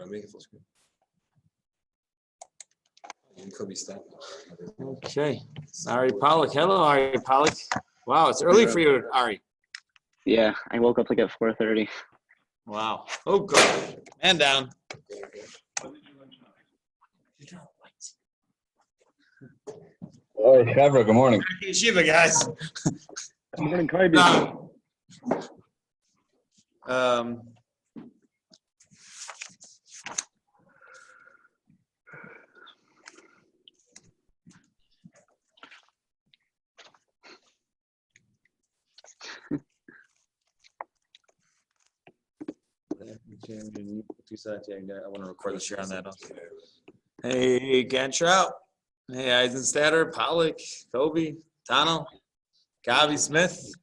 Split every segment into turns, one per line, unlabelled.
I'm making full screen. You could be stopped.
Okay. Ari Pollock. Hello, Ari Pollock. Wow, it's early for you, Ari.
Yeah, I woke up like at 4:30.
Wow. Oh, good. Man down.
Hey, Chevra, good morning.
Yeshiva, guys.
Good morning, Carby.
I want to record the share on that. Hey, Gantrout. Hey, Eisenstatter, Pollock, Kobe, Tano, Gavi Smith.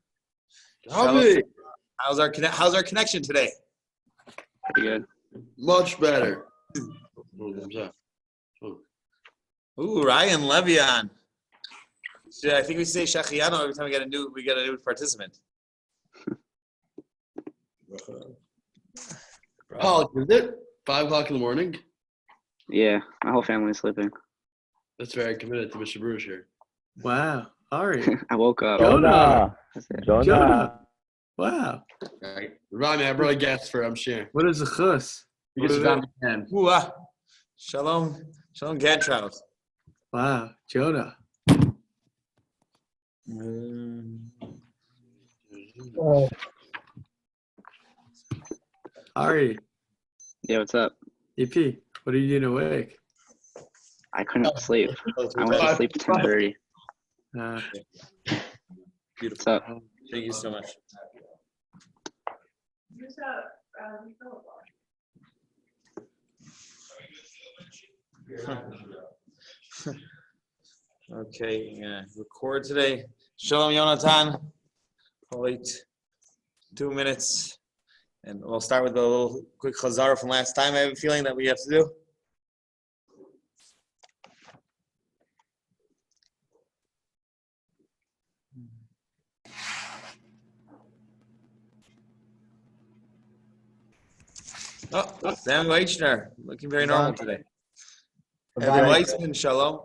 Gavi!
How's our connection today?
Pretty good.
Much better.
Ooh, Ryan Levion. I think we say Shachiano every time we get a new participant.
Pollock, is it 5 o'clock in the morning?
Yeah, my whole family's sleeping.
That's very committed to Mr. Bruce here.
Wow, Ari.
I woke up.
Jonah.
That's it.
Jonah. Wow.
All right. Remind me, I brought a guest for Shiur.
What is the chus?
You get
What is
some
it?
Ooh, Shalom Gantrout.
Wow, Jonah. Ari,
Yeah, what's up?
EP, what are you doing awake?
I couldn't sleep. I went to sleep at 10:30.
Beautiful.
What's up?
Thank you so much. Okay, record today. Shalom, Yonatan. I'll wait 2 minutes, and we'll start with a little quick chazara from last time. I have a feeling that we have to do. Oh, Sam Weichner, looking very normal today. Evan Weissman, shalom.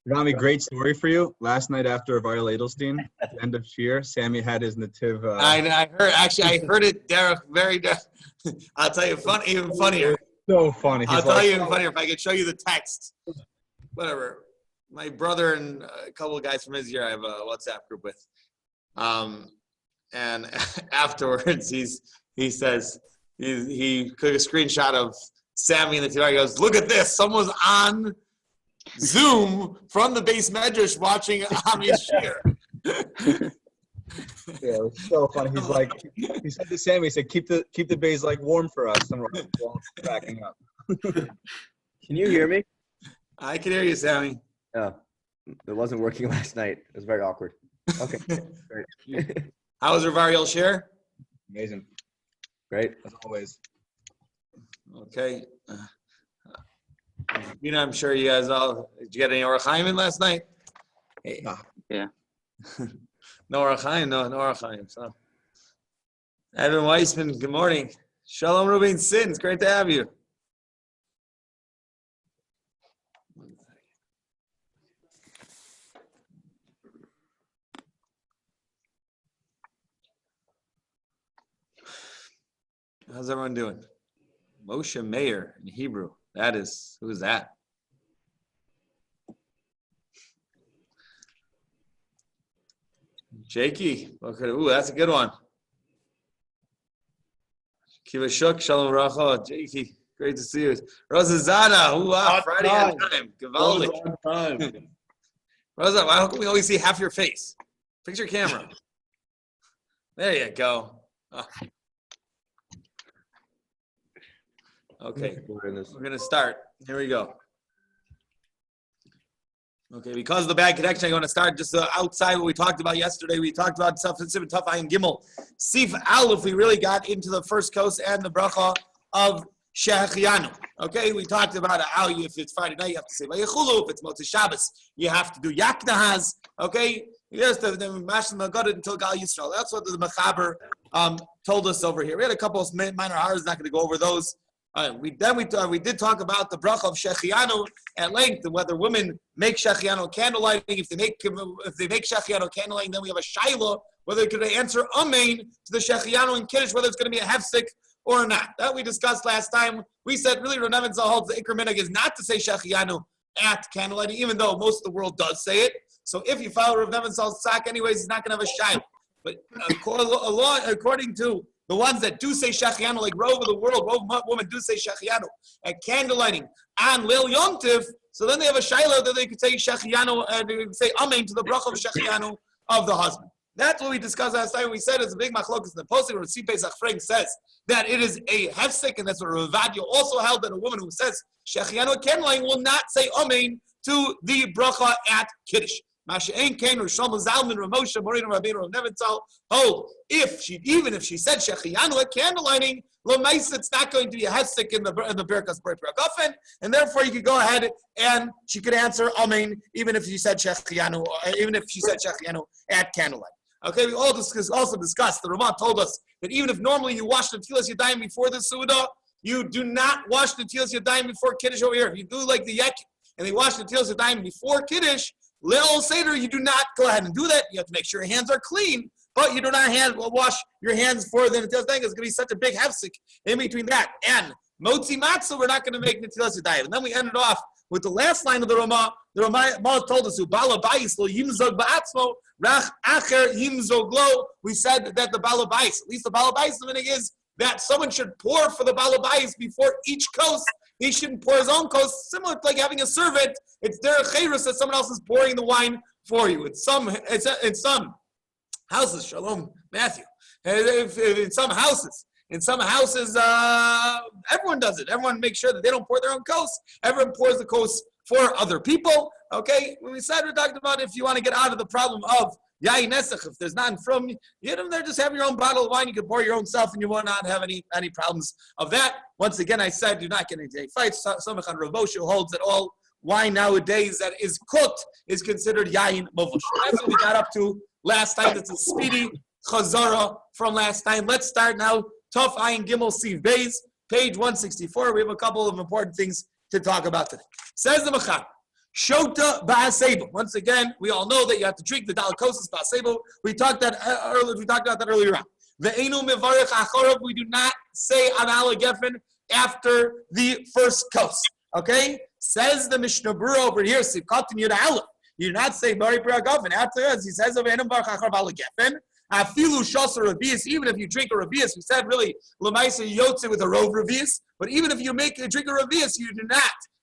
Rami, great story for you. Last night after Viral Edelstein, at the end of Shiur, Sammy had his nativ.
I heard it, Derek, very. I'll tell you, even funnier.
So funny.
I'll tell you even funnier if I could show you the text. Whatever. My brother and a couple of guys from his year I have a WhatsApp group with. And afterwards, he says, he took a screenshot of Sammy in the TV. He goes, "Look at this! Someone's on Zoom from the base medrash watching Ami's Shiur."
Yeah, it was so funny. He's like, he said to Sammy, he said, "Keep the base like warm for us," and we're all cracking up.
Can you hear me?
I can hear you, Sammy.
Oh, it wasn't working last night. It was very awkward. Okay, great.
How was Rivariel Shiur?
Amazing.
Great.
As always.
Okay. I'm sure you guys all, did you get any Orach Chaim in last night? Hey.
Yeah.
No Orach Chaim, no Orach Chaim. So, Evan Weissman, good morning. Shalom Rubin Sin, it's great to have you. How's everyone doing? Moshe Meir in Hebrew. Who's that? Jakey. Ooh, that's a good one. Kiva Shuk, Shalom Racha. Jakey, great to see you. Rosa Zada, Friday on time. Givaldic. Rosa, why can we always see half your face? Fix your camera. There you go. Oh. Okay, we're going to start. Here we go. Okay, because of the bad connection, I'm going to start just outside what we talked about yesterday. We talked about Tuf Ayin Gimel. Sif Aleph, we really got into the first coast and the bracha of Shechianu. Okay, we talked about how if it's Friday night, you have to say Vayechulu. If it's Motzei Shabbos, you have to do Yaknahaz. Okay, yes, the Mashal Magadid until Gal Yisrael. That's what the Mechaber told us over here. We had a couple of minor hours, not going to go over those. We did talk about the bracha of shechianu at length, and whether women make shechianu candlelighting. If they make shechianu candlelighting, then we have a shaila whether they could answer amen to the shechianu and kiddush, whether it's going to be a hefsek or not. That we discussed last time. We said really Rav Nebenzahl holds the ikr minhag is not to say shechianu at candlelighting, even though most of the world does say it. So if you follow Rav Nebenzahl's tzak anyways, he's not going to have a shaila. But according to the ones that do say shechianu, like rove of the world, rove women do say shechianu at candlelighting on Leil Yom Tiv. So then they have a shaila that they could say shechianu and they could say amen to the bracha of shechianu of the husband. That's what we discussed last time. We said it's a big machlokas in the posting where Tzvi Pesach Frank says that it is a hefsek, and that's what Rav Avadia also held, that a woman who says shechianu at candlelighting will not say amen to the bracha at kiddush. Masha'en Kain or Shlomo Zalman or Moshe Morin or Rabbeinu Rav Nebenzahl hold even if she said shechianu at candlelighting, l'maisa it's not going to be a hefsek in the Birkas B'rei Gafen, and therefore you could go ahead and she could answer amen even if she said shechianu at candlelight. Okay, we also discussed. The Ramah told us that even if normally you wash the Tilas Yadayim before the Suda, you do not wash the Tilas Yadayim before Kiddush over here. If you do like the Yek and they wash the Tilas Yadayim before Kiddush, Leil Seder, you do not go ahead and do that. You have to make sure your hands are clean, but you do not wash your hands for the Netilas Yadayim. It's going to be such a big hefsek in between that. And Motzi Matzah, we're not going to make Netilas Yadayim. And then we ended off with the last line of the Ramah. The Ramah told us, "Bala Bayis lo yimzog ba'atzmo, rach acher yimzog lo." We said that the Bala Bayis, at least the Bala Bayis, the meaning is that someone should pour for the Bala Bayis before each kos. He shouldn't pour his own kos, similar to like having a servant. It's derech chayrus that someone else is pouring the wine for you. In some houses, Shalom, Matthew. In some houses, everyone does it. Everyone makes sure that they don't pour their own kos. Everyone pours the kos for other people. Okay, when we talked about if you want to get out of the problem of yayin nesach, if there's nothing from you, get them there, just have your own bottle of wine. You can pour your own self, and you will not have any problems of that. Once again, I said, do not get into any fights. Samachan Rav Moshe holds that all wine nowadays that is cooked is considered yayin mavush. That's what we got up to last time. That's a speedy chazara from last time. Let's start now. Tov Ayin Gimel Siv Beis, page 164. We have a couple of important things to talk about today. Says the Machar, Shota Ba'asebo. Once again, we all know that you have to drink the Dalakosis Ba'asebo. We talked about that earlier on. Ve'enu Mevarech Achorov. We do not say Anala Geffen after the first kos. Okay? Says the Mishnah Berurah over here, Sivkatim Yud Aleph. You do not say Bari Pra Gafen. After us, he says of Ve'enu Mevarech Achorov Ala Geffen. Afilu shasar rabias, even if you drink a rabias, we said really lemaisa yotze with a rove rabias. But even if you drink a rabias, you do not.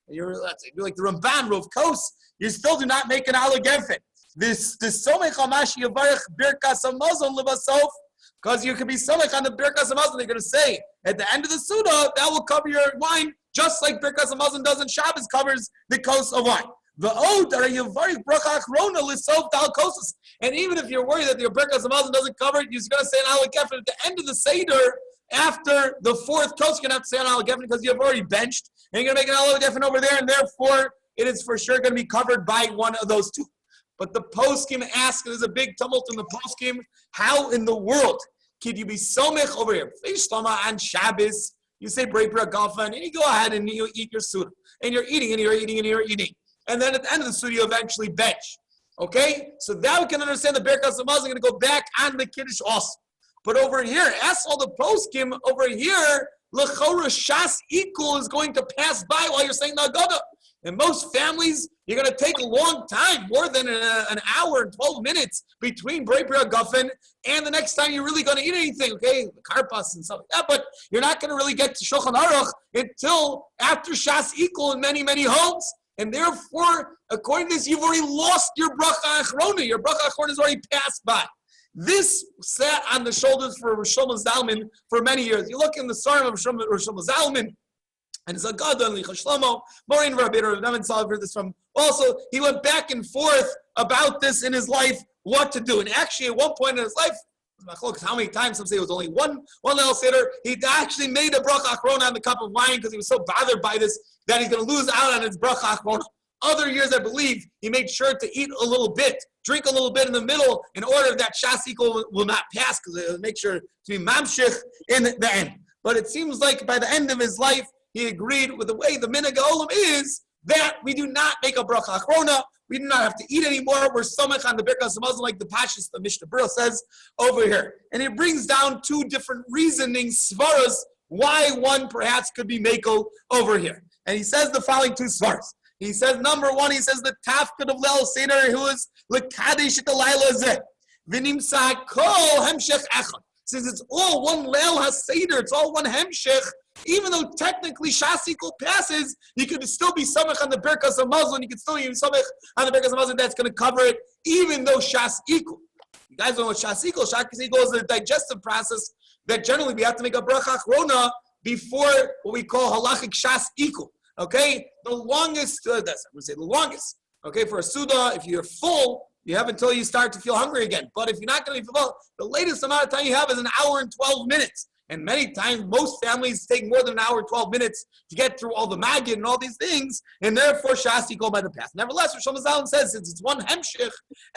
You're like the Ramban rov kos. You still do not make an alagefen. This somech hamash yavarich birkas hamazon lebasof, because you could be somech on the birkas hamazon. They're going to say at the end of the suda that will cover your wine, just like birkas hamazon does in Shabbos covers the kos of wine. And even if you're worried that your birkas hamazon doesn't cover it, you're going to say an alagefen at the end of the seder. After the fourth kos, you're going to have to say an alagefen because you have already benched, and you're going to make an alagefen over there, and therefore it is for sure going to be covered by one of those two. But the poskim ask, there's a big tumult in the poskim, how in the world could you be somech over here? On Shabbos, you say Brei Gafen, and you go ahead and you eat your suda, and you're eating, and you're eating, and you're eating. And then at the end of the suda, you eventually bench. Okay? So that we can understand the birkas hamazon going to go back on the kiddush also. But over here, ask all the poskim, over here, l'chora shas equal is going to pass by while you're saying the Haggadah. In most families, you're going to take a long time, more than an hour and 12 minutes between Brei Gafen and the next time you're really going to eat anything, okay? The karpas and stuff like that, but you're not going to really get to Shulchan Aruch until after shas equal in many, many homes. And therefore, according to this, you've already lost your bracha achrona. Your bracha achrona has already passed by. This sat on the shoulders for Rosh Zalman for many years. You look in the Sarim of Rosh Zalman, and Zagada and Licha Shlomo, Morin Rabbeinu Rav Nebenzahl heard this from. Also, he went back and forth about this in his life, what to do. And actually, at one point in his life, how many times? Some say it was only one little sitter. He actually made a bracha achrona on the cup of wine because he was so bothered by this that he's going to lose out on his bracha achrona. Other years, I believe, he made sure to eat a little bit, drink a little bit in the middle in order that shas equal will not pass because it'll make sure to be mamshich in the end. But it seems like by the end of his life, he agreed with the way the minhag olam is that we do not make a bracha achrona. We do not have to eat anymore. We're somech on the birkas hamazon, like the pashas the Mishnah Berurah says over here. And it brings down two different reasoning svaras why one perhaps could be makel over here. And he says the following two svaras. He says, number one, he says the tafkid of Leil Seder, who is l'kadesh et l'layla zeh. V'nimsa kol hemshech echad. Since it's all one Leil HaSeder, it's all one hemshech, even though technically Shas equal passes, you could still be samech on the Birkas HaMazon, you could still be samech on the Birkas HaMazon, that's going to cover it, even though Shas equal. You guys know what Shas equal? Shas equal is a digestive process that generally we have to make a bracha achrona before what we call halachic Shas equal. Okay? The longest, I'm going to say the longest, okay, for a Suda, if you're full, you have until you start to feel hungry again. But if you're not going to be full, the latest amount of time you have is an hour and 12 minutes. And many times, most families take more than an hour and 12 minutes to get through all the magid and all these things, and therefore Shas go by the past. Nevertheless, Rosh Hashanah says, since it's one hemshich,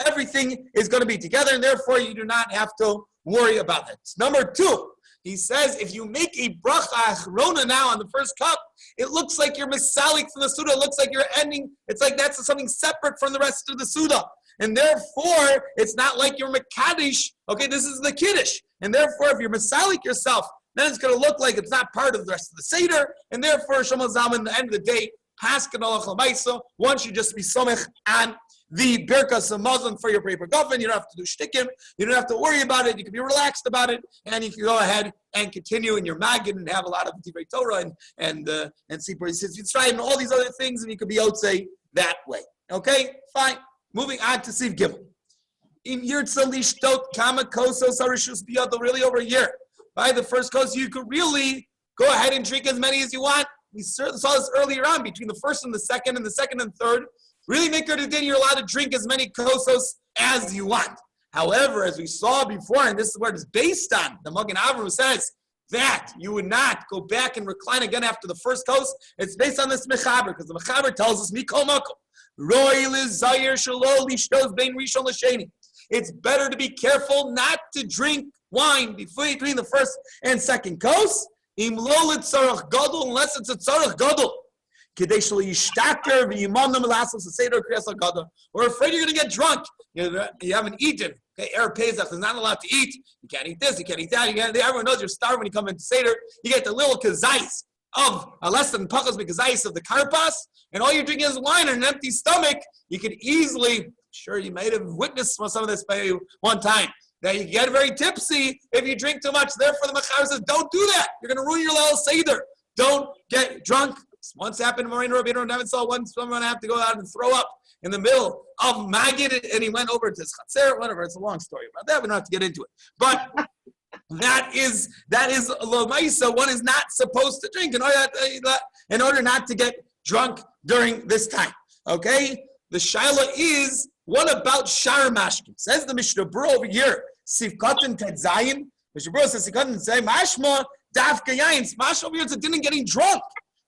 everything is going to be together, and therefore you do not have to worry about that. Number two, he says, if you make a bracha achrona now on the first cup, it looks like you're misalik from the Suda. It looks like you're ending. It's like that's something separate from the rest of the Suda. And therefore, it's not like you're Makadish. Okay, this is the Kiddush. And therefore, if you're Masalik yourself, then it's going to look like it's not part of the rest of the Seder. And therefore, Shema Zalman, at the end of the day, Paskin Allah Chamaisa, one should just be Somech on the Birkas HaMazon for your paper government. You don't have to do shtikim. You don't have to worry about it. You can be relaxed about it. And you can go ahead and continue in your Maggid and have a lot of Divrei Torah and Sipur Yitzrayim and all these other things. And you could be Yotzei that way. Okay? Fine. Moving on to Siv Gimel. In Yirtza Lishtot Kama Kosos Arishus Biyado, really over here. By the first kos, you could really go ahead and drink as many as you want. We saw this earlier on between the first and the second and third. Really make your din, you're allowed to drink as many kosos as you want. However, as we saw before, and this is what it's based on, the Magen Avraham says that you would not go back and recline again after the first kos. It's based on this mechaber, because the mechaber tells us mikol makom. It's better to be careful not to drink wine between the first and second kos, unless it's a tzarach gadol. We're afraid you're going to get drunk. You haven't eaten. Okay, Erev Pesach is not allowed to eat. You can't eat this, you can't eat that. Everyone knows you're starving when you come into Seder. You get the little kazais of less than pachas kazais of the karpas, and all you're drinking is wine on an empty stomach. You could easily, sure, you might have witnessed some of this by one time, that you get very tipsy if you drink too much. Therefore, the Mechaber says, don't do that. You're going to ruin your Leil Seder. Don't get drunk. Once happened to Marina Rabbeinu Neven saw someone have to go out and throw up in the middle of Magid, and he went over to his Chatzer, whatever. It's a long story about that. We don't have to get into it. But that is Lamaisa. One is not supposed to drink in order not to get drunk during this time. Okay? The Shaila is, what about Shar Mashkin? Says the Mishnah Berurah over here, Sivkatan Tetzayin. Mishnah Berurah says, Sivkatan Tetzayin, Mashma, Dafka Yayin. Mashma over here, it's a didn't getting drunk.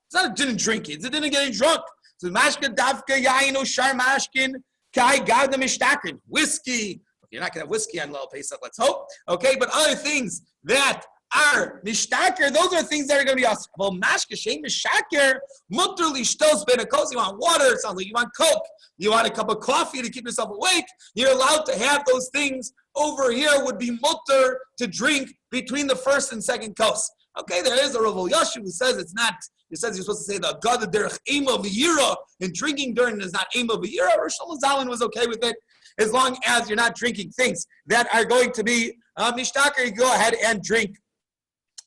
It's not a didn't drink it, it's a didn't getting drunk. So Mashka, Dafka Yayin, or Shar Mashkin, Kai Gavda Mishtakin. Whiskey. You're not going to have whiskey on Leil Pesach, let's hope. Okay, but other things that are mishtaker, those are things that are going to be awesome. Well, mashka shem mishtaker, mutter lishtos benakos. You want water, it sounds like you want Coke. You want a cup of coffee to keep yourself awake. You're allowed to have those things. Over here would be mutter to drink between the first and second kos. Okay, there is a Rav Yashu who says it's not. He says you're supposed to say the God derech ema v'yira, and drinking during is not ema v'yira. Rosh Hashanah was okay with it. As long as you're not drinking things that are going to be mishtaker, you go ahead and drink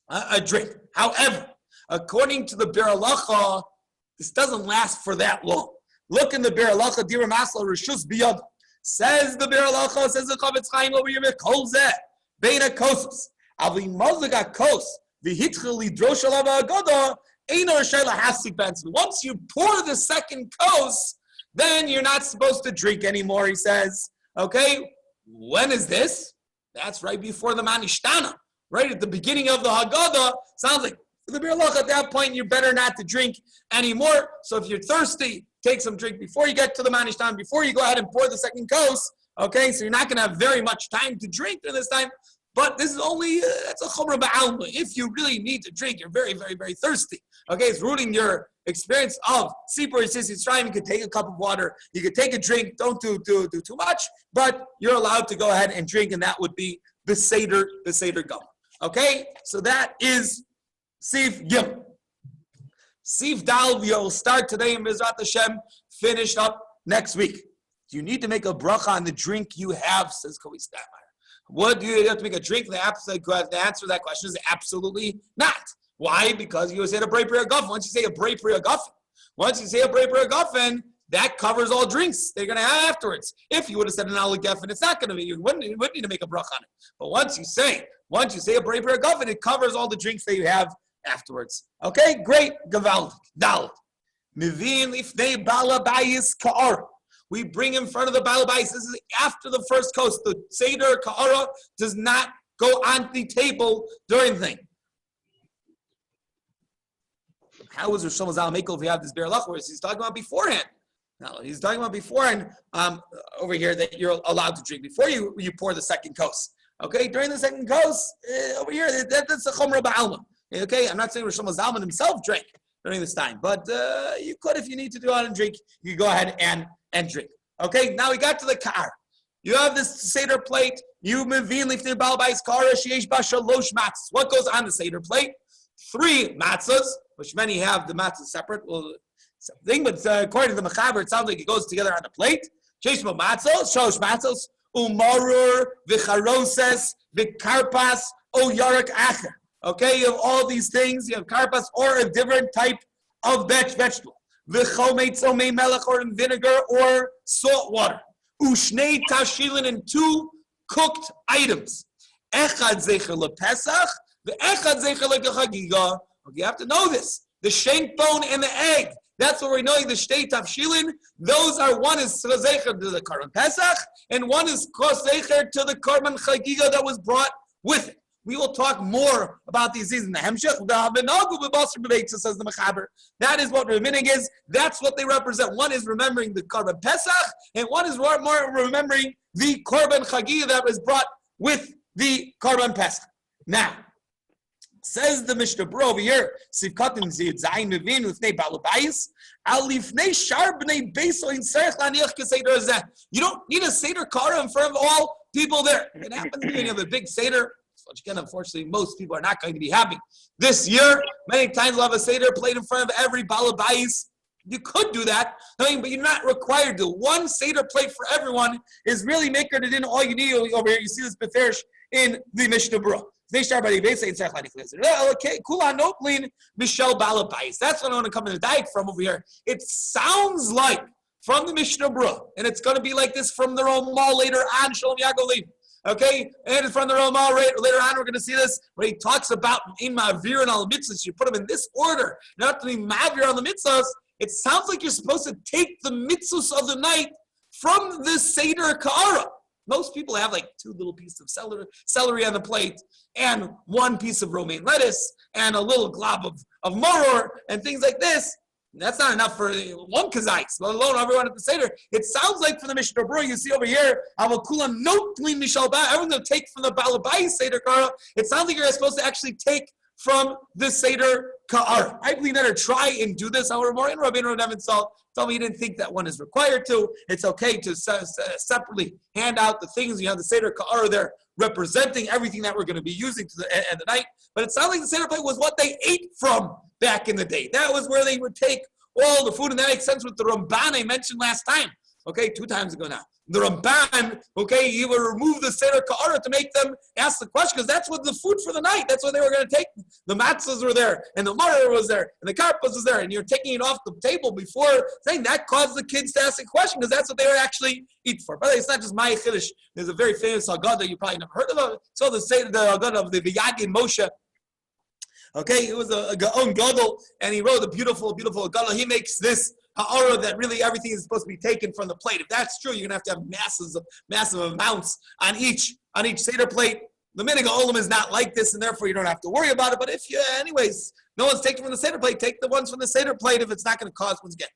a drink. However, according to the Bir Halacha, this doesn't last for that long. Look in the Bir Halacha, Dira Masla Rishus Biyad. Says the Bir Halacha, says the Chavetz Chaim over here, Kol Zeh, Beina Kosos. Avi Mazag Kos, V'hitchel Lidrosh Alav Agoda, Einor Shayla Hasik Benson. Once you pour the second kos, then you're not supposed to drink anymore, he says. Okay, when is this? That's right before the Manishtana. Right at the beginning of the Haggadah. Sounds like the Bir Halacha at that point, you're better not to drink anymore. So if you're thirsty, take some drink before you get to the Manishtana, before you go ahead and pour the second kos. Okay, so you're not going to have very much time to drink during this time. But this is only, that's a chumrah ba'alma. If you really need to drink, you're very, very, very thirsty. Okay, it's ruining your experience of Sipur Yisrael. You could take a cup of water, you could take a drink, don't do too much, but you're allowed to go ahead and drink, and that would be the Seder Gum. Okay, so that is Sif Gim. Sif Dal, we'll start today in Mizrat Hashem, finish up next week. Do you need to make a bracha on the drink you have, says Kovi Statmeyer. What do you have to make a drink? The answer to that question is absolutely not. Why? Because you say a Brei Pri Hagafen. Once you say a Brei Pri Hagafen, that covers all drinks they're going to have afterwards. If you would have said an Al Geffen, it's not going to be. You wouldn't need to make a bracha on it. But once you say a Brei Pri Hagafen, it covers all the drinks that you have afterwards. Okay, great. Gavaldik. Dal. Mivin ifnei balabayis ka'ar. We bring in front of the balabais. This is after the first coast. The Seder Ka'ara does not go on the table during the thing. How is Rosh Hashanah Mekel if we have this Be'er Lach, where he's talking about beforehand? No, he's talking about beforehand over here that you're allowed to drink before you pour the second coast. Okay, during the second coast, over here, that's a Chomra Ba'alma. Okay, I'm not saying Rosh Hashanah himself drank during this time, but you could, if you need to do it and drink, you can go ahead and drink. Okay, now we got to the kar. You have this Seder plate. You mevin lifnei balabais kara sheyesh ba shalosh matzos. What goes on the Seder plate? 3 matzos, which many have the matzos separate. Well, something, but according to the Mechaber, it sounds like it goes together on the plate. Sheyesh ba matzos, shalosh matzos, umarur v'charoses v'karpas o yarak acher. Okay, you have all these things. You have karpas or a different type of vegetable. V'chometzomei melech, or in vinegar or salt water. Ushnei tashilin, and 2 cooked items. Echad zecher lePesach, ve'echad zecher leChagiga. You have to know this. The shank bone and the egg. That's what we're knowing. The shtei tashilin. Those are, one is zecher to the Korban Pesach, and one is zecher to the Korban Chagiga that was brought with it. We will talk more about these in the Hemshech. Says the Mechaber. That is what Raminig is. That's what they represent. One is remembering the Korban Pesach, and one is more remembering the Korban Chagiyah that was brought with the Korban Pesach. Now, says the Mishnah Bro over here, Sivkatim Zid Zayin Mevin with Nei Balabayis, Alifnei Shar Bnei Beiso in Serech Laniach Keseder Zeh. You don't need a Seder Kara in front of all people there. It happens when you have a big Seder. Which again, unfortunately, most people are not going to be happy. This year, many times we'll have a Seder played in front of every balabais. You could do that, but you're not required to. One Seder plate for everyone is really maker to din all you need over here. You see this beferish in the Mishnah Berurah. Okay, Kula Notlin Michelle Balabais. That's what I want to come in the diet from over here. It sounds like from the Mishnah Berurah, and it's going to be like this from the Ramah later on. Shalom Yagolim. Okay, and from the Ramah later on, we're going to see this where he talks about in Ma'avir and al mitzvahs. You put them in this order, not to be Ma'avir on the mitzvahs. It sounds like you're supposed to take the mitzvahs of the night from the Seder Ka'ara. Most people have like 2 little pieces of celery on the plate, and 1 piece of romaine lettuce, and a little glob of maror, and things like this. That's not enough for 1 kazais, let alone everyone at the Seder. It sounds like from the Mishnah Berurah, you see over here, everyone's going to take from the Balabai Seder Kara. It sounds like you're supposed to actually take from the Seder Ka'ar. I believe better try and do this. However, more in Rabbeinu Nevinsal told me he didn't think that one is required to. It's okay to separately hand out the things. You have the Seder Ka'ar there representing everything that we're going to be using to the end of the night. But it sounds like the Seder plate was what they ate from back in the day. That was where they would take all the food, and that makes sense with the Ramban I mentioned last time. Okay, 2 times ago now. The Ramban, okay, he would remove the Seder Ka'ara to make them ask the question, because that's what the food for the night, that's what they were going to take. The matzahs were there, and the maror was there, and the karpas was there, and you're taking it off the table before saying that caused the kids to ask a question, because that's what they were actually eat for. But it's not just my Chiddush. There's a very famous Haggadah you probably never heard of. So the Haggadah of the V'yagin Moshe. Okay, it was a Gaon Gadol, and he wrote a beautiful, beautiful Haggadah. He makes this ha'ara that really everything is supposed to be taken from the plate. If that's true, you're going to have massive amounts on each Seder plate. The Minig Olam is not like this, and therefore you don't have to worry about it. But if you, anyways, no one's taking from the Seder plate, take the ones from the Seder plate if it's not going to cause, once again.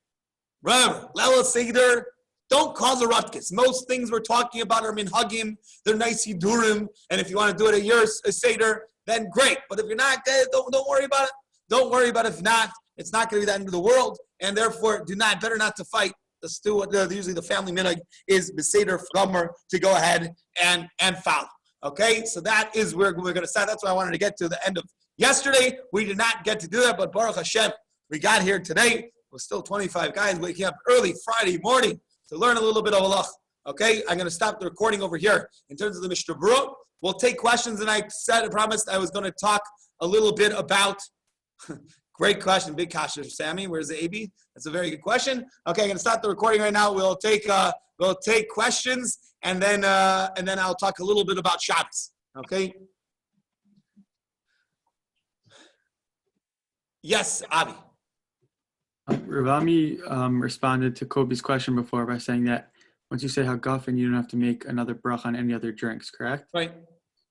Remember, Lela Seder, Don't cause a ruckus. Most things we're talking about are minhagim, they're nice hidurim, and if you want to do it at your seder, then great. But if you're not, don't worry about it. Don't worry about it. If not, it's not going to be the end of the world, and therefore, better not to fight. The stew, usually the family minhag is beseder gomer to go ahead and follow. Okay, so that is where we're going to start. That's why I wanted to get to the end of yesterday. We did not get to do that, but Baruch Hashem, we got here today. We're still 25 guys waking up early Friday morning to learn a little bit of halach. Okay, I'm going to stop the recording over here. In terms of the Mishnah Berurah, we'll take questions, and I promised I was going to talk a little bit about. Great question, big kasha, Sammy. Where's the AB? That's a very good question. Okay, I'm going to start the recording right now. We'll take questions, and then I'll talk a little bit about Shabbos. Okay. Yes, Avi.
Ravami responded to Kobe's question before by saying that once you say Hagafen, you don't have to make another brach on any other drinks, correct?
Right.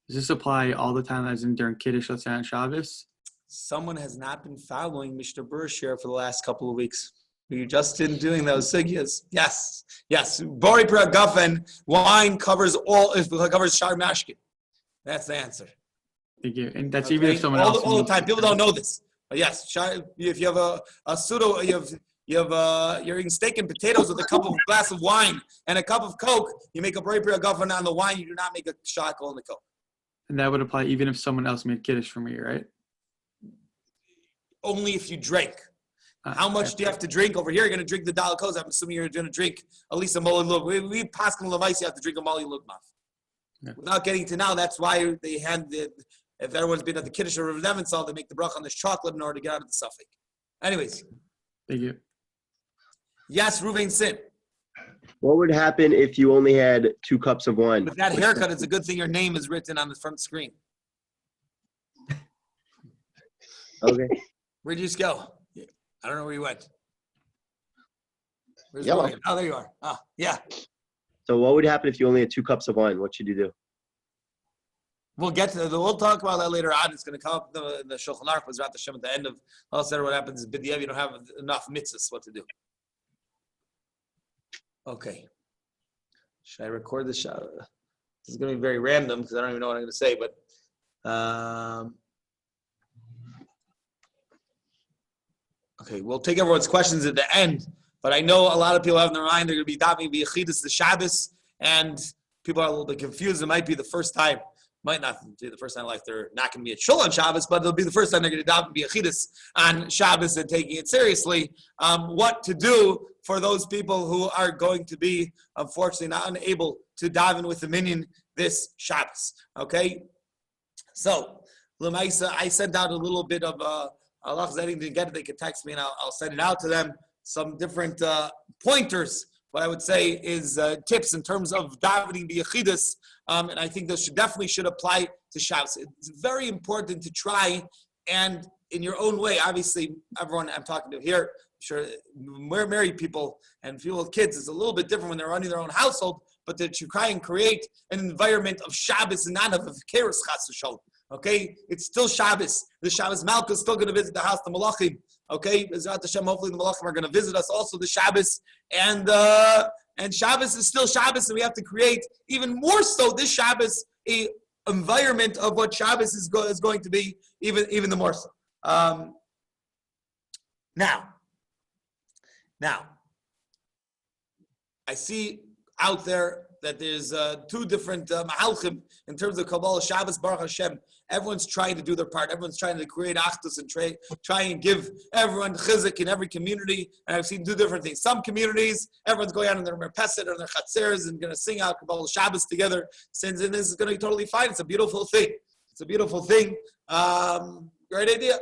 Does this apply all the time, as in during Kiddush, let's say on Shabbos?
Someone has not been following Mishnah Berurah for the last couple of weeks. You just didn't doing those sigyas. Yes. Bori Hagafen, wine covers shar mashkin. That's the answer.
Thank you. And that's even if someone else.
All the time. People don't know this. But yes, if you have a pseudo, you're eating steak and potatoes with a glass of wine and a cup of Coke, you make a Bori Hagafen on the wine, you do not make a shakal on the Coke.
And that would apply even if someone else made Kiddush for me, right?
Only if you drink. How much do you have to drink? Over here, you're going to drink the Dal Koz. I'm assuming you're going to drink at least a Moli Lug. We Paskin Levais, you have to drink a Moli Lugmaf. Yeah. Without getting to now, that's why they had if everyone's been at the Kiddush or Rav Neventhal, they make the brach on this chocolate in order to get out of the suffix. Anyways.
Thank you.
Yes, Ruvain Sin.
What would happen if you only had 2 cups of wine?
With that haircut, it's a good thing your name is written on the front screen.
Okay.
Where'd you just go? I don't know where you went. Where's
Yellow.
Ryan? Oh, there you are. Oh, yeah.
So what would happen if you only had 2 cups of wine? What should you do?
We'll talk about that later on. It's going to come up in the Shulchan Aruch, but at the end of all said, what happens is b'diavad, you don't have enough mitzvahs. What to do? Okay. Should I record this? This is going to be very random because I don't even know what I'm going to say, but. Okay, we'll take everyone's questions at the end, but I know a lot of people have in their mind they're going to be davening b'yechidus the Shabbos, and people are a little bit confused. It might be the first time, might not be the first time in life they're not going to be at shul on Shabbos, but it'll be the first time they're going to daven b'yechidus on Shabbos and taking it seriously. What to do for those people who are going to be, unfortunately, not unable to daven with the minyan this Shabbos? Okay, so Lemaisa, I sent out a little bit of Allah, if anything didn't get it, they could text me and I'll send it out to them. Some different pointers. What I would say is tips in terms of davening b'yechidus, and I think this definitely should apply to Shabbos. It's very important to try and in your own way. Obviously, everyone I'm talking to here, I'm sure married people and people with kids is a little bit different when they're running their own household, but that you try and create an environment of Shabbos and not of Keres Chas v'Shalom. Okay, it's still Shabbos. The Shabbos Malka is still going to visit the house, the Malachim. Okay, Bezrat Hashem, hopefully the Malachim are going to visit us also the Shabbos, and Shabbos is still Shabbos, and we have to create even more so this Shabbos a environment of what Shabbos is going to be even the more so. Now, I see out there that there's 2 different mahalchim in terms of Kabbalah Shabbos Baruch Hashem. Everyone's trying to do their part. Everyone's trying to create achdus and try and give everyone chizuk in every community. And I've seen 2 different things. Some communities, everyone's going out in their merpeset or their chatzeres and going to sing out Kabbalah Shabbos together. And this is going to be totally fine. It's a beautiful thing. Great idea.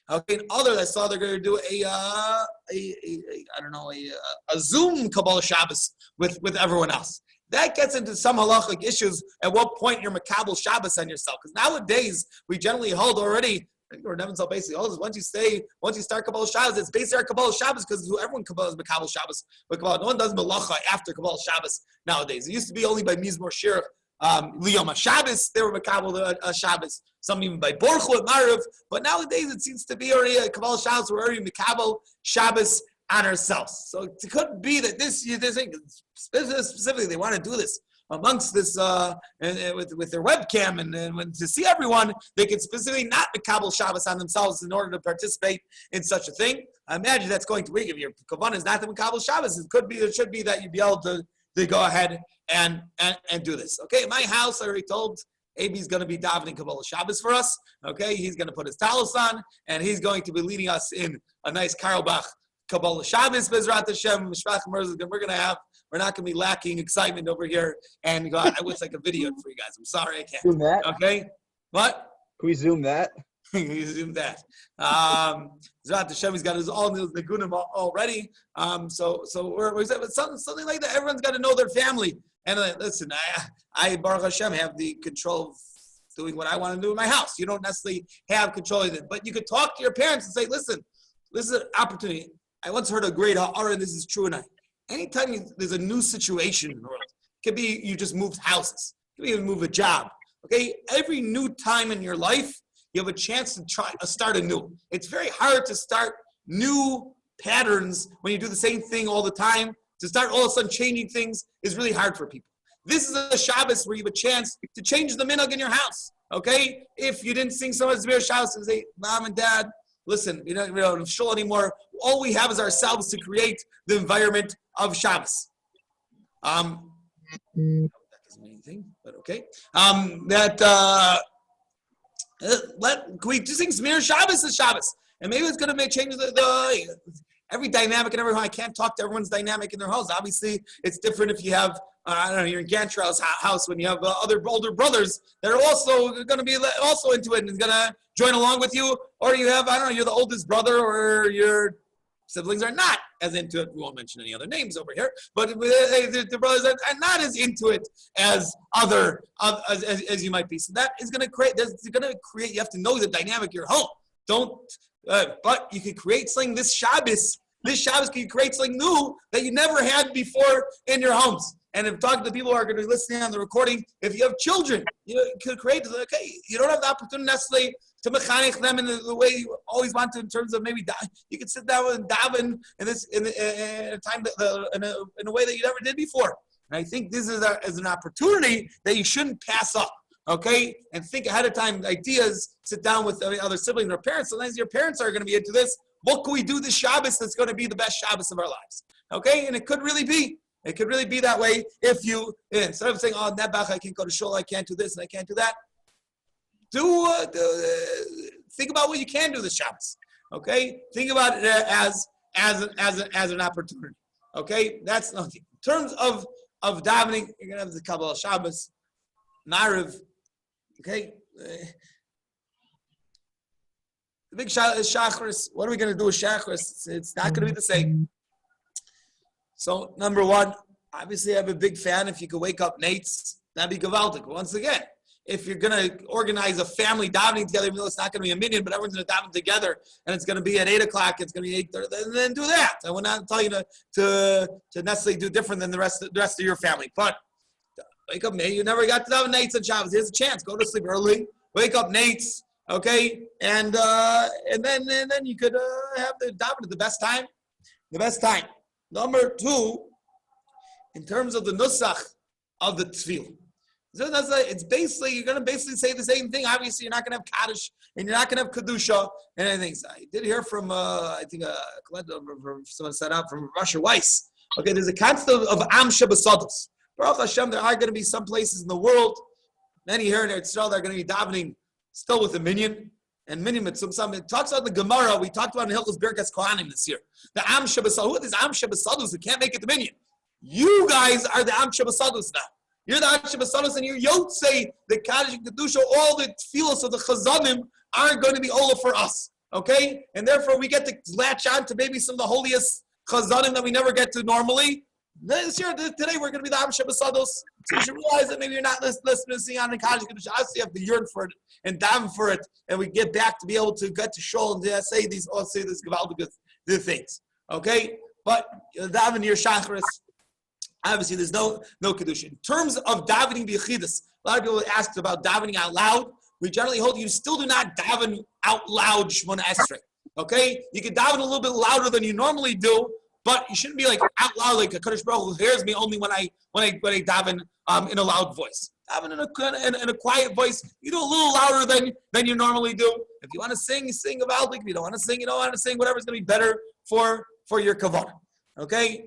Okay, in others I saw they're going to do a Zoom Kabbalah Shabbos with everyone else. That gets into some halachic issues. At what point you're makabel Shabbos on yourself? Because nowadays we generally hold already. Or Neventhal basically holds once you start Kabbalah Shabbos, it's basically our Kabbalah Shabbos because everyone Kabbalah is makabel Shabbos. No one does melacha after Kabbalah Shabbos nowadays. It used to be only by Mizmor Shiur. Liyom Shabbos, they were makabel Shabbos. Some even by Borchu and Mariv. But nowadays it seems to be already Kabbalah Shabbos. We're already makabel Shabbos on ourselves. So it could be that this specifically they want to do this amongst this with their webcam and when to see everyone, they can specifically not Mekabel Shabbos on themselves in order to participate in such a thing. I imagine that's going to be if your kavanah is not the Mekabel Shabbos. It should be that you'd be able to go ahead and do this. Okay, my house, I already told Abi's going to be davening Kabbalah Shabbos for us. Okay, he's going to put his talis on, and he's going to be leading us in a nice Karlbach Kabbalah Shabbos. Bezrat Hashem, Mishpach Merzel. We're not going to be lacking excitement over here. And God, I wish I could video it for you guys. I'm sorry I can't.
Zoom that.
Okay, what?
Can we zoom that?
You zoom that. Bezrat Hashem, he's got his all the Nagunim already. So we're something like that. Everyone's got to know their family. And listen, I Baruch Hashem have the control of doing what I want to do in my house. You don't necessarily have control of it, but you could talk to your parents and say, "Listen, this is an opportunity." I once heard a great ha'ara, and this is true. And anytime there's a new situation in the world, it could be you just moved houses, it could be you move a job. Okay, every new time in your life, you have a chance to try to start anew. It's very hard to start new patterns when you do the same thing all the time. To start all of a sudden changing things is really hard for people. This is a Shabbos where you have a chance to change the minhag in your house. Okay? If you didn't sing so much Zbir Shabbos and say, Mom and Dad, listen, we don't shul anymore. All we have is ourselves to create the environment of Shabbos. That doesn't mean anything, but okay. Can we just sing Zbir Shabbos is Shabbos? And maybe it's going to change the every dynamic in every home. I can't talk to everyone's dynamic in their house. Obviously, it's different if you have, I don't know, you're in Gantrell's house when you have other older brothers that are also going to be also into it and going to join along with you. Or you have, I don't know, you're the oldest brother or your siblings are not as into it. We won't mention any other names over here. But the brothers are not as into it as as you might be. So that is going to create, you have to know the dynamic of your home. But you could create something this Shabbos can you create something new that you never had before in your homes. And if talking to people who are going to be listening on the recording, if you have children, you could create, okay, you don't have the opportunity necessarily to mechanech them in the way you always want to in terms of maybe you could sit down and daven in a time in a way that you never did before. And I think this is an opportunity that you shouldn't pass up. Okay, and think ahead of time. Ideas. Sit down with other siblings or parents. Sometimes your parents are going to be into this. What can we do this Shabbos that's going to be the best Shabbos of our lives? Okay, and it could really be. It could really be that way if you instead of saying, "Oh, Nebach, I can't go to shul. I can't do this and I can't do that." Think about what you can do this Shabbos. Okay, think about it as an opportunity. Okay, that's nothing. In terms of davening, you're going to have the Kabbalah Shabbos, Nariv. Okay, the big shot is Shachris. What are we going to do with Shachris? It's not going to be the same. So, number one, obviously I'm a big fan. If you could wake up Nates, that'd be gewaltig. Once again, if you're going to organize a family davening together, even though it's not going to be a minyan, but everyone's going to daven together, and it's going to be at 8 o'clock, it's going to be 8:30, then do that. I will not tell you to necessarily do different than the rest of your family. But wake up, Nate. You never got to daven Nates on Shabbos. Here's a chance. Go to sleep early. Wake up, Nates. Okay, and then you could have the daven at the best time. The best time. Number two, in terms of the nusach of the tefillah. So it's basically, you're going to basically say the same thing. Obviously, you're not going to have Kaddish and you're not going to have Kedusha and anything. So I did hear from, I think, someone set out from Russia Weiss. Okay, there's a concept of Am Shebasados. Baruch Hashem, there are going to be some places in the world, many here in Eretz Yisrael, that are going to be davening still with a minyan. And minyan, it talks about the Gemara, we talked about in Hilchos Birkas Kohanim this year. The Am Shebasados, who are these Am Shebasados who can't make it to minyan? You guys are the Am Shebasados now. You're the Am Shebasados, and your Yotzei, the Kaddish and Kedusha, all the tefillos of the Chazanim are going to be Ola for us. Okay? And therefore, we get to latch on to maybe some of the holiest Chazanim that we never get to normally. This year, today, we're going to be the Am Shebasados. So you should realize that maybe you're not listening on the Kaddish and Kedusha. Obviously, you have to yearn for it and daven for it, and we get back to be able to get to shul and say these Gavaldic things. Okay? But daven your Shachris. Obviously, there's no Kedusha. In terms of davening b'yechidus, a lot of people ask about davening out loud. We generally hold you still do not daven out loud Shmona Esrei. Okay, you can daven a little bit louder than you normally do, but you shouldn't be like out loud like a Kadosh Baruch Hu hears me only when I daven in a loud voice. Daven in a quiet voice. You do a little louder than you normally do. If you want to sing, you sing about. If you don't want to sing, you don't want to sing. Whatever's going to be better for your kavanah. Okay.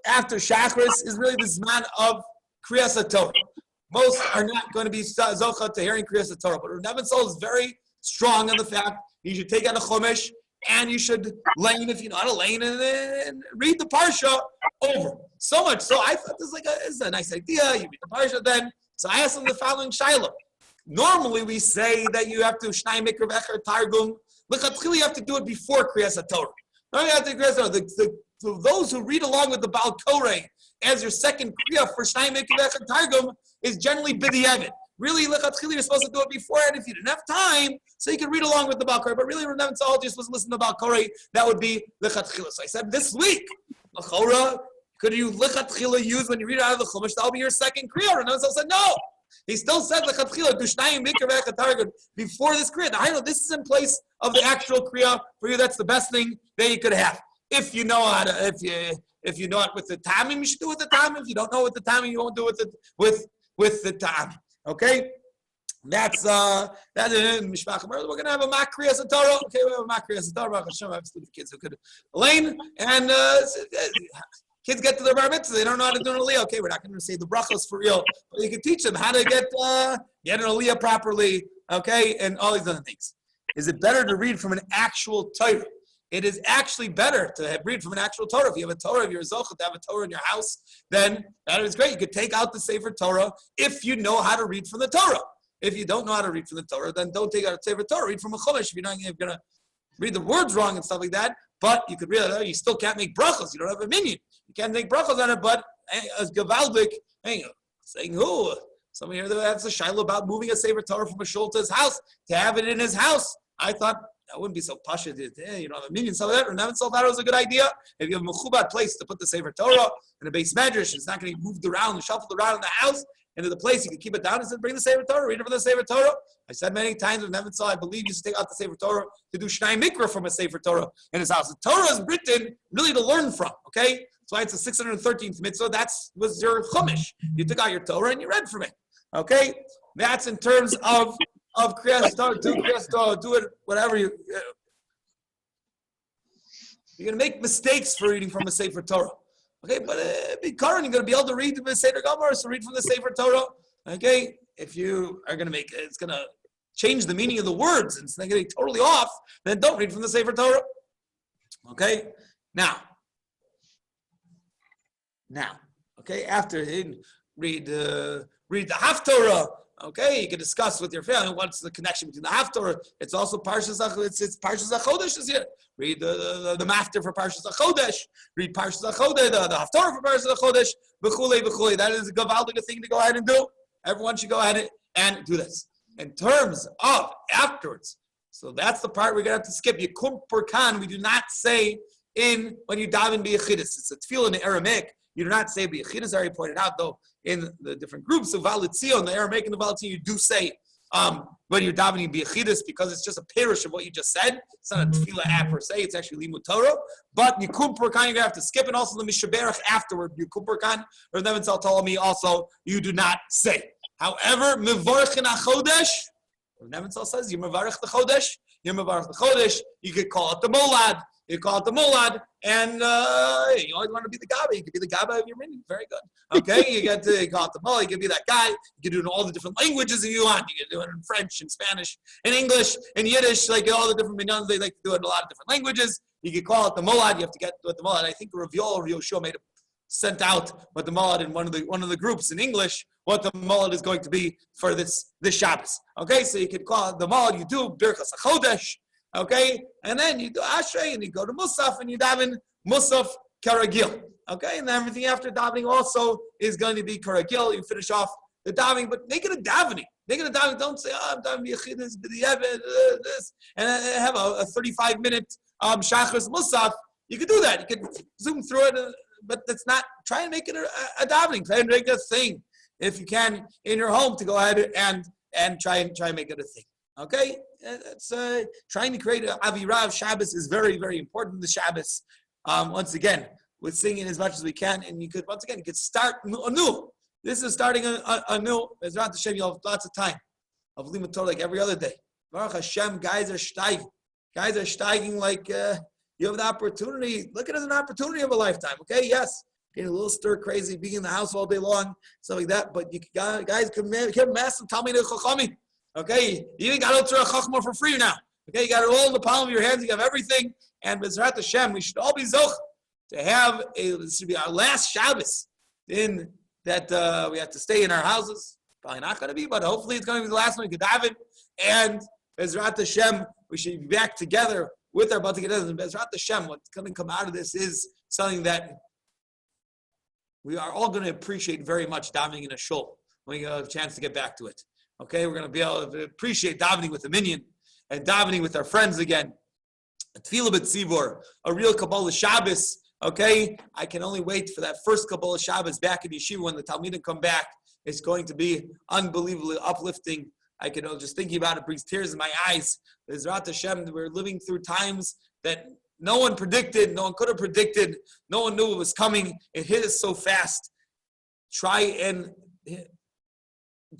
After Shachris is really the zman of Kriyas HaTorah. Most are not going to be zocha to hearing Kriyas HaTorah, but Rav Nebenzahl is very strong on the fact you should take out a chumash and you should lane, if you know how to lane, and read the parsha over. So much so, I thought this is a nice idea. You read the parsha then. So I asked him the following shaila. Normally we say that you have to shnai mikra v'echer targum. L'chatchila you have to do it before Kriyas HaTorah. You have to Kriyas HaTorah. For those who read along with the Baal Koreh as your second kriya for shnai mikra v'echer targum is generally b'di'evet. Really, l'chatchila you're supposed to do it before, and if you didn't have time, so you can read along with the Baal Koreh. But really, Rav Nebenzahl just was listening to Baal Koreh. That would be l'chatchila. So I said this week, l'chora, could you l'chatchila use when you read out of the chumash? That'll be your second kriya. Rav Nebenzahl said no. He still said l'chatchila do shnayim mikra v'echer targum before this kriya. Now I know this is in place of the actual kriya. For you, that's the best thing that you could have. If you know how to, if you know it with the tamim, you should do it with the tamim. If you don't know with the tamim, you won't do it with the tamim. Okay, that's that is Mishpach Merzel. We're gonna have a mock Kriyas HaTorah. Okay, we have a mock Kriyas HaTorah. Baruch Hashem, I have student kids who could lane and kids get to their bar mitzvah. They don't know how to do an aliyah. Okay, we're not going to say the brachos for real, but you can teach them how to get an aliyah properly. Okay, and all these other things. Is it better to read from an actual Torah? It is actually better to read from an actual Torah. If you have a Torah, if you're a zochah to have a Torah in your house, then that is great. You could take out the Sefer Torah if you know how to read from the Torah. If you don't know how to read from the Torah, then don't take out a Sefer Torah. Read from a chumash if you're going to read the words wrong and stuff like that. But you could realize you still can't make brachos. You don't have a minion. You can't make brachos on it. But as gavaldik, saying who? Somebody here that has a shiloh about moving a Sefer Torah from a shul to his house to have it in his house. I thought that wouldn't be so pasha. You don't have a minion. So that Nebenzahl thought it was a good idea. If you have a mechubad place to put the Sefer Torah in a base medrash, it's not going to be moved around and shuffled around in the house. Into the place, you can keep it down and say, bring the Sefer Torah, read it from the Sefer Torah. I said many times with Nebenzahl, I believe you should take out the Sefer Torah to do Shnai Mikra from a Sefer Torah in his house. The Torah is written really to learn from, okay? That's why it's the 613th mitzvah. That was your chumash. You took out your Torah and you read from it, okay? That's in terms of Kriyas Torah. Do Kriyas Torah, do it, whatever you... You're going to make mistakes for reading from a Sefer Torah. Okay, but be current, you're going to be able to read the Seder Gomor, so read from the Sefer Torah. Okay, if you are going to it's going to change the meaning of the words and it's going to get totally off, then don't read from the Sefer Torah. Okay, now, okay, after read the Haftorah. Okay, you can discuss with your family what's the connection between the Haftorah. It's also Parshas it's Parshas HaChodesh is here. Read the mafter for Parshas HaChodesh. Read Parshas HaChodesh, the Haftorah for Parshas HaChodesh. B'chulei, b'chulei. That is a gavaldic thing to go ahead and do. Everyone should go ahead and do this. In terms of afterwards, so that's the part we're going to have to skip. Yikum Purkan, we do not say when you daven b'yechidus. It's a tefillah in the Aramaic. You do not say b'yechidus, as I already pointed out, though, in the different groups of Valitzion, the Aramaic and the Valitzion, you do say when you're davening b'yechidus because it's just a parish of what you just said. It's not a tefillah app per se, it's actually limud Torah. But Yikum Purkan, you're going to have to skip, and also the Mishaberach afterward. Yikum Purkan, Rav Nebenzahl told me also, you do not say. However, Mevarchin HaChodesh, Rav Nebenzahl says, you Mevarch the Chodesh, you could call it the Molad. You call it the Molad, and you always want to be the Gaba. You can be the Gaba of your minion. Very good. Okay, you get to call it the Molad. You can be that guy. You can do it in all the different languages if you want. You can do it in French, in Spanish, in English, in Yiddish, like all the different minyans. They like to do it in a lot of different languages. You can call it the Molad. You have to get with the Molad. I think Rav Yoshua sent out what the Molad in one of the groups in English, what the Molad is going to be for this Shabbos. Okay, so you can call it the Molad. You do Birchas HaChodesh. Okay, and then you do Ashrei, and you go to Musaf, and you daven Musaf Karagil. Okay, and everything after davening also is going to be Karagil. You finish off the davening, but make it a davening. Make it a davening. Don't say, I'm davening Yechidus, this, and have a 35-minute Shachris Musaf. You could do that. You could zoom through it, but that's not. Try and make it a davening. Try and make it a thing, if you can, in your home to go ahead and try and make it a thing. Okay, it's trying to create an Avirah of Shabbos is very, very important. The Shabbos, once again, we're singing as much as we can, and you could start anew. This is starting anew. Bezrat Hashem, you'll have lots of time of Limud Torah like every other day. Baruch Hashem, guys are steiging. Guys are steiging like you have the opportunity. Look at it as an opportunity of a lifetime. Okay, yes, getting a little stir crazy, being in the house all day long, stuff like that. But you guys can master Talmid Chachamim. Okay, you even got Ultra Chachma for free now. Okay, you got it all in the palm of your hands. You have everything. And Bezrat Hashem, we should all be zoch to have this should be our last Shabbos in that we have to stay in our houses. Probably not going to be, but hopefully it's going to be the last one. Gedavid and Bezrat Hashem, we should be back together with our Bati Gedavid. And Bezrat Hashem, what's going to come out of this is something that we are all going to appreciate very much davening in a shul when we have a chance to get back to it. Okay, we're going to be able to appreciate davening with the minyan and davening with our friends again. Tefillah b'tzibur, a real Kabbalah Shabbos. Okay, I can only wait for that first Kabbalah Shabbos back in yeshiva when the Talmidim come back. It's going to be unbelievably uplifting. I can just thinking about it brings tears in my eyes. Bezrat Hashem, we're living through times that no one predicted, no one could have predicted, no one knew it was coming. It hit us so fast. Try and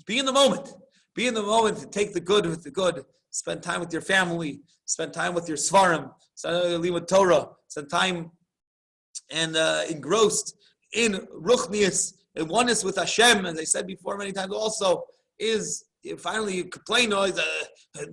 be in the moment. Be in the moment to take the good with the good. Spend time with your family. Spend time with your svarim. Spend time with Torah. Spend time and engrossed in ruchnius and oneness with Hashem. As I said before many times also, is finally you complain,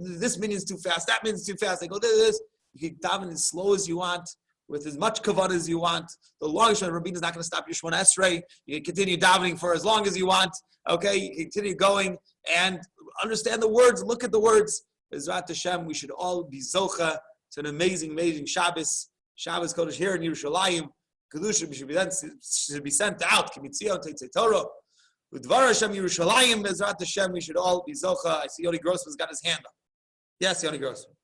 this minyan's too fast, that minyan's too fast. I go, this. You can daven as slow as you want, with as much kavod as you want. The longest one, Rabbeinu is not going to stop your Shemona Esrei. You can continue davening for as long as you want. Okay, you can continue going and understand the words, look at the words. Bezrat Hashem, we should all be zocha to an amazing, amazing Shabbos. Shabbos Kodesh here in Yerushalayim. Kedusha should be sent out. Kimitzio Teitzei Torah. Udvar Hashem Yerushalayim. Bezrat Hashem, we should all be zocha. I see Yoni Grossman's got his hand up. Yes, Yoni Grossman.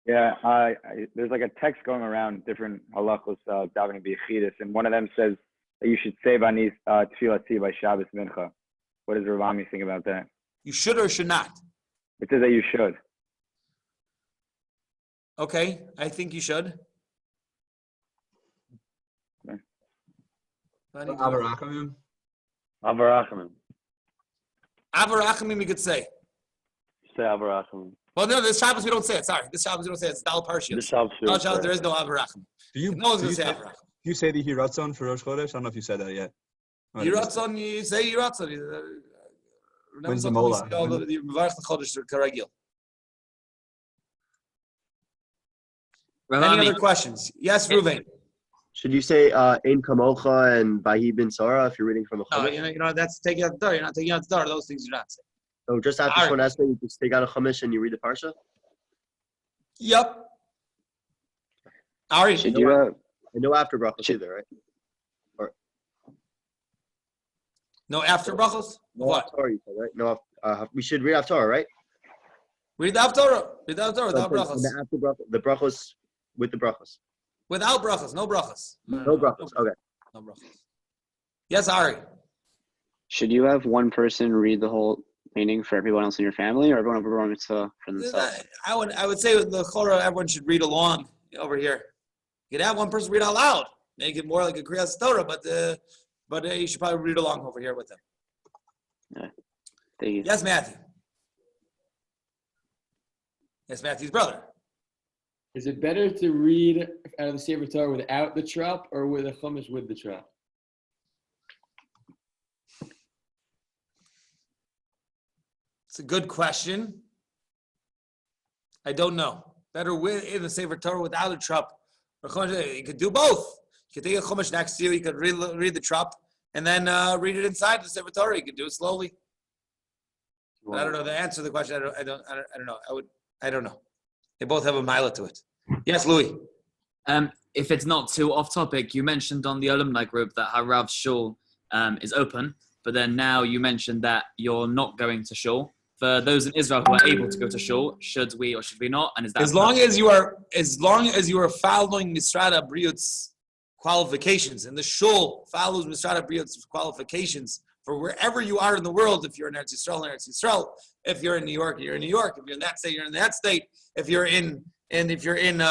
Yeah, there's like a text going around different halachos davening b'yechidus, and one of them says that you should say banis tefillah by Shabbos mincha. What does Ravami think about that?
You should or should not?
It says that you should.
Okay, I think you should.
Okay.
Avarachamim.
Avarachamim.
Avarachamim, you could say.
Say Avarachamim.
Well, no, this Shabbos we don't say it. Sorry, this Shabbos we don't say it. It's Dal Parshios.
This Shabbos,
no, Shabbos there is no Avarachamim. No one's going to say Avarachamim.
Do you say the Hiratzon for Rosh Chodesh? I don't know if you said that yet.
Yiratzon, you say Yiratzon.
When's the Mola?
Any other questions? Yes, Ruvain.
Should you say Ein Kamocha and Vahi bin Sarah if you're reading from the
No,
Chumash?
that's taking out the door. You're not taking out the door. Those things you're not saying.
So just after Shemona Esrei, you just take out a Chumash and you read the Parsha?
Yep. Ari,
Should you
And no after brachos either, right?
no after brachos?
No
What?
Haftarah, you said, right? No, we should read Haftarah, right?
Read the Haftarah. Read the Haftarah without
So
brachos.
the brachos with the brachos.
Without brachos. No brachos.
No brachos. Okay.
No brachos. Yes, Ari.
should you have one person read the whole meaning for everyone else in your family, or everyone over mitzvah for themselves?
I would say with the Chorah, everyone should read along over here. You could have one person read out loud, make it more like a Kriyas Torah, but you should probably read along over here with them.
Yeah. Thank you.
Yes, Matthew. Yes, Matthew's brother.
Is it better to read out of the Sefer Torah without the trop or with a chumash with the trop?
It's a good question. I don't know. Better in the Sefer Torah without a trop. You could do both. You could take a chumash next to you. You could read the trop and then read it inside the Sefer Torah. You could do it slowly. But I don't know the answer to the question. I don't know. I don't know. They both have a mila to it. Yes, Louis.
If it's not too off topic, you mentioned on the alumni group that Harav's shul is open, but then now you mentioned that you're not going to shul. For those in Israel who are able to go to shul, should we or should we not? And is that
as long as you are following Misrada Briut's qualifications, and the shul follows Misrada Briut's qualifications for wherever you are in the world. If you're in Eretz Yisrael. If you're in New York, you're in New York. If you're in that state, you're in that state. If you're in if you're in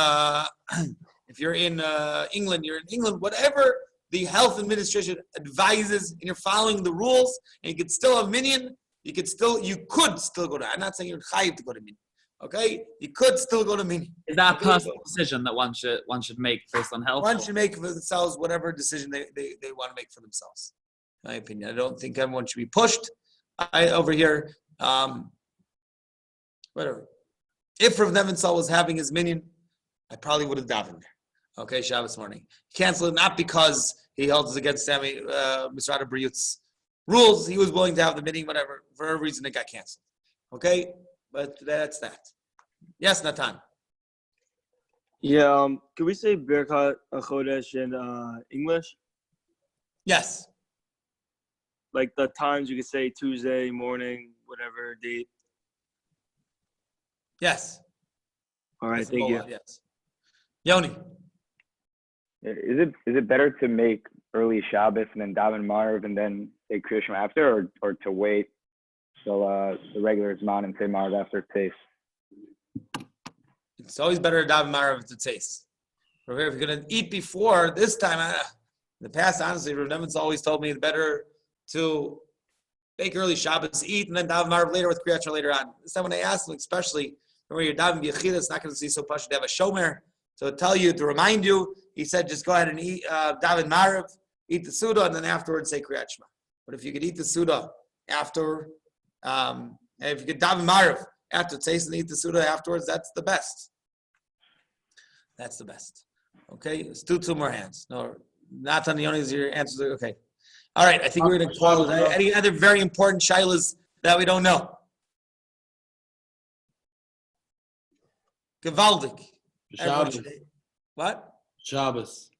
England, you're in England. Whatever the health administration advises, and you're following the rules, and you could still have minyan. You could still go to. I'm not saying you're chayiv to go to minyan. Okay, you could still go to minyan.
Is that a personal decision that one should make based on health?
One should make for themselves whatever decision they want to make for themselves. In my opinion, I don't think everyone should be pushed. Over here, whatever. If Rav Nebenzahl was having his minyan, I probably would have davened there. Okay, Shabbos morning. Cancel it not because he held us against Sammy Misrata Briut's rules. He was willing to have the minyan, whatever. For a reason, it got canceled. Okay, but that's that. Yes, Natan.
Yeah, can we say Birkat HaChodesh in English?
Yes.
Like the times you could say Tuesday morning, whatever date.
Yes.
All right, thank you.
Yes. Yoni.
Is it better to make early Shabbos and then daven Marv and then say Kriya Shema after, or to wait till the regular Zman and say Marv after taste?
It's always better to daven Marav to taste. If you're going to eat before, this time, in the past, honestly, Rav Nebenzahl always told me it's better to make early Shabbos, eat, and then daven Marav later with Kriyat Shema later on. This time when I asked him, especially when you're daven B'Yechida, it's not going to see so much to have a shomer. So to remind you, he said, just go ahead and eat daven Marav, eat the Suda, and then afterwards say Kriyat Shema. But if you could eat the Suda after, and if you could daven Marav after taste and eat the Suda afterwards, that's the best. That's the best. Okay, let's do two more hands. No, not on the only your answers. Okay. All right, I think we're going to call it. Any other very important shilas that we don't know? Gewaldig.
Shabbos.
What?
Shabbos.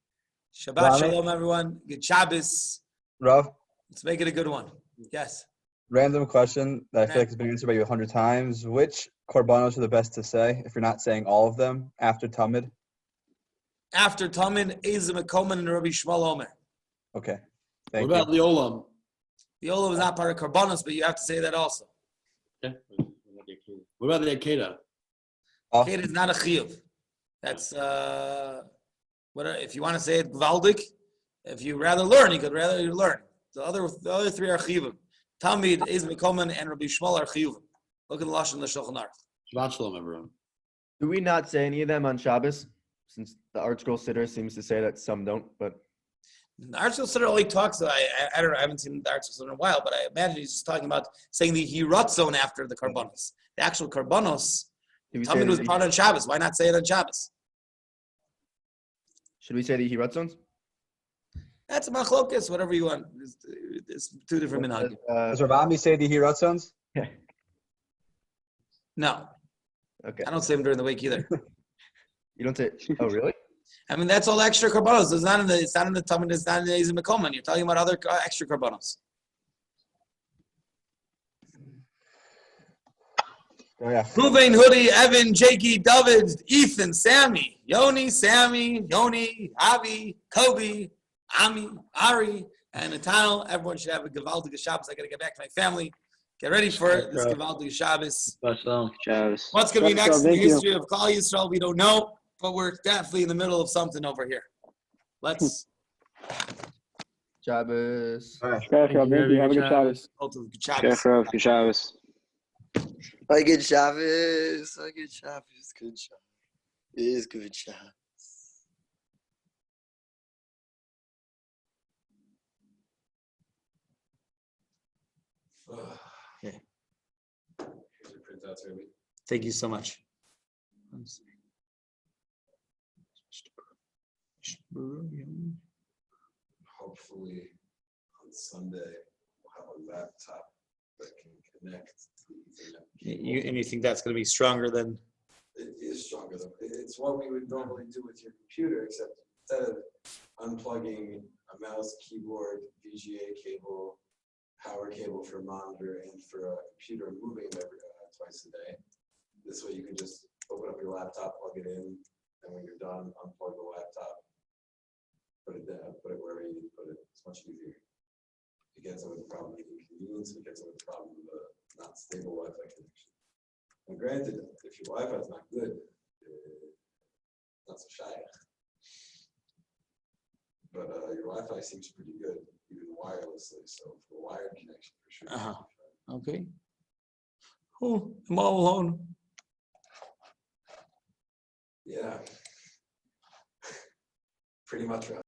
Shabbat shalom, everyone. Good Shabbos.
Rav,
Let's make it a good one. Yes.
random question that I feel like has been answered by you 100 times. Which korbanos are the best to say if you're not saying all of them after Tamid?
After Tamid, Ezim Mekomen and Rabbi Shmuel Omer.
Okay.
What
Thank
about
you.
the Olam?
The Olam is not part of korbanos, but you have to say that also.
Okay. What about the Akeda?
Kid is not a chiyuv. That's if you want to say it gvaldik. If you rather learn, you could rather learn. The other three are chiyuvim. Tamid, Ezim Mekomen, and Rabbi Shmuel are chiyuvim. Look at the lashon the Shulchan Aruch.
Shabbat shalom, everyone.
Do we not say any of them on Shabbos? Since the Art Scroll Sitter seems to say that some don't, but
The Art Scroll Sitter only talks. I don't know. I haven't seen the Art Scroll Sitter in a while, but I imagine he's just talking about saying the hiratzon after the karbanos. The actual karbanos. Tamid was part on Shabbos. Why not say it on Shabbos?
Should we say the Hiratzons?
That's a machlokas. Whatever you want. It's two different minhagim.
Does Rabami say the Hiratzons?
No,
Okay.
I don't say them during the week either.
You don't say. Oh, really?
I mean, that's all extra karbanos. It's not in the Tamid. It's not in the Ezim Mekomen. You're talking about other extra karbanos.
Oh, yeah.
Ruvain, Hoodie, Evan, Jakey, David, Ethan, Sammy, Yoni, Avi, Kobe, Ami, Ari, and Nathaniel. Everyone should have a Gavaldic Shabbos. I got to get back to my family. Get ready for it. This Gavaldic Shabbos.
Shabbos.
What's going to be next in the history of Klal Yisrael, we don't know, but we're definitely in the middle of something over here. Let's.
Shabbos.
All right.
Thank you. Have a good Shabbos.
Good Shabbos.
Good Shabbos.
I get Shabbos. I get Shabbos. Good Shabbos. It is good Shabbos.
Okay. Thank you so much.
Hopefully on Sunday we'll have a laptop that can connect to the Ethernet.
And you think that's going to be stronger than?
It is stronger though. It's what we would normally do with your computer, except instead of unplugging a mouse, keyboard, VGA cable, power cable for a monitor, and for a computer, moving them twice a day. This way you can just open up your laptop, plug it in, and when you're done, unplug the laptop, put it wherever you need to put it. It's much easier. If you get someone with a problem with inconvenience, if you get someone with a problem with a not stable Wi-Fi connection. And granted, if your Wi-Fi is not good, not so shy. But your Wi-Fi seems pretty good, even wirelessly. So for a wired connection, for sure.
Okay. Oh, I'm all alone.
Yeah. Pretty much right.